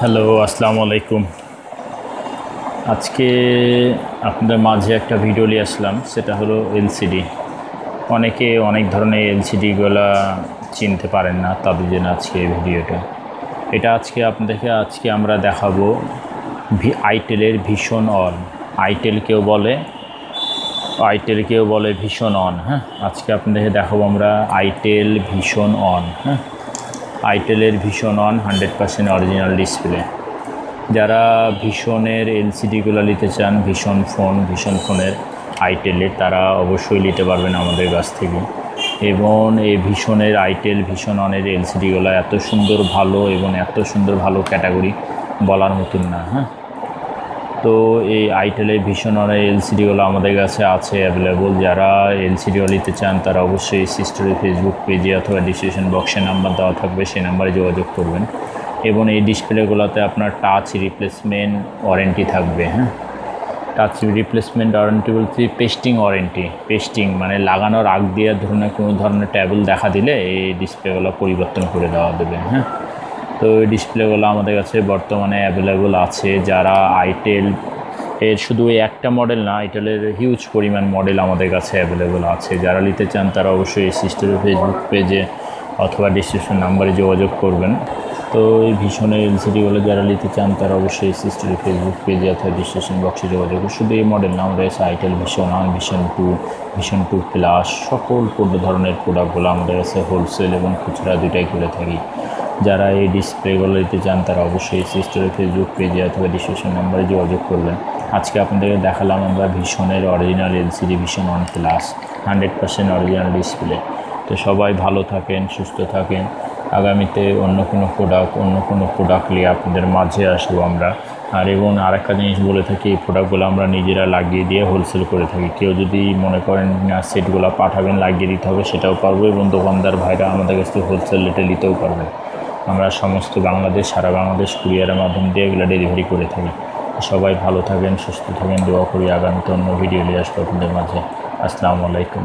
Hello, আসসালামু আলাইকুম। আজকে আপনাদের মাঝে একটা ভিডিও নিয়ে আসলাম, সেটা হলো এলসিডি। অনেকে অনেক ধরনের এলসিডিগুলো চিনতে পারেন না, তাদের জন্য আজকে এই ভিডিওটা। আজকে আমরা দেখাবো আইটেলের ভিশন অন। আইটেল কেউ বলে ভিশন অন। হ্যাঁ, আজকে আপনাদেরকে দেখাবো আমরা আইটেল ভিশন অন। হ্যাঁ, আইটেলের ভিশন অন 100% অরিজিনাল ডিসপ্লে। যারা ভীষণের এলসিডিগুলো নিতে চান, ভীষণ ফোনের আইটেলের, তারা অবশ্যই নিতে পারবেন আমাদের কাছ থেকে। এবং এই ভীষণের ভিশন অনের এলসিডিগুলো এত সুন্দর ভালো এবং এত সুন্দর ভালো ক্যাটাগরি বলার মতন না। হ্যাঁ, তো এই আইটেলের ভীষণ অনের এলসিডিগুলো আমাদের কাছে আছে অ্যাভেলেবল। যারা এলসিডিও নিতে চান তারা অবশ্যই সিস্টারের ফেসবুক পেজে অথবা ডিসক্রিপশন বক্সে নাম্বার দেওয়া থাকবে, সেই নাম্বারে যোগাযোগ করবেন। এবং এই ডিসপ্লেগুলোতে আপনার টাচ রিপ্লেসমেন্ট ওয়ারেন্টি থাকবে। হ্যাঁ, টাচ রিপ্লেসমেন্ট ওয়ারেন্টি বলতে পেস্টিং মানে লাগানোর আগ দিয়ে কোনো ধরনের ট্যাবল দেখা দিলে এই ডিসপ্লেগুলো পরিবর্তন করে দেওয়া দেবে। হ্যাঁ, তো এই ডিসপ্লেগুলো আমাদের কাছে বর্তমানে অ্যাভেলেবল আছে। যারা আইটেল এর শুধু একটা মডেল না, আইটেলের হিউজ পরিমাণ মডেল আমাদের কাছে অ্যাভেলেবল আছে। যারা নিতে চান তারা অবশ্যই সিস্টারের ফেসবুক পেজে অথবা ডিসক্রিপশন নাম্বারে যোগাযোগ করবেন। তো এই ভীষণের এলসিডিগুলো যারা নিতে চান তারা অবশ্যই সিস্টারের ফেসবুক পেজে অথবা ডিসক্রিপশন বক্সে যোগাযোগ। শুধু এই মডেল না, আমাদের কাছে itel vision one, vision two plus সকল ধরনের প্রোডাক্টগুলো আমাদের কাছে হোলসেল এবং খুচরা দুটাই করে থাকি। যারা এই ডিসপ্লেগুলো নিতে চান তারা অবশ্যই সিস্টারের ফেসবুক পেজে অথবা ডিসক্রিপশন নাম্বারে যোগাযোগ করবেন। আজকে আপনাদেরকে দেখালাম আমরা ভীষণের original LCD vision OnePlus 100% original display. তো সবাই ভালো থাকেন, সুস্থ থাকেন। আগামীতে অন্য কোনো প্রোডাক্ট নিয়ে আপনাদের মাঝে আসবো আমরা। এবং আরেকটা জিনিস বলে থাকি, এই প্রোডাক্টগুলো আমরা নিজেরা লাগিয়ে দিয়ে হোলসেল করে থাকি। কেউ যদি মনে করেন না সেটগুলো পাঠাবেন, লাগিয়ে দিতে হবে, সেটাও পারবো। এবং দোকানদার ভাইরা আমাদের কাছ থেকে হোলসেল রেটে নিতেও পারবেন। আমরা সমস্ত সারা বাংলাদেশ কুরিয়ারের মাধ্যম দিয়ে এগুলো ডেলিভারি করে থাকি। সবাই ভালো থাকেন, সুস্থ থাকেন, দোয়া করি। আগামীতে অন্য ভিডিও নিয়ে আসবো আপনাদের মাঝে। আসসালামু আলাইকুম।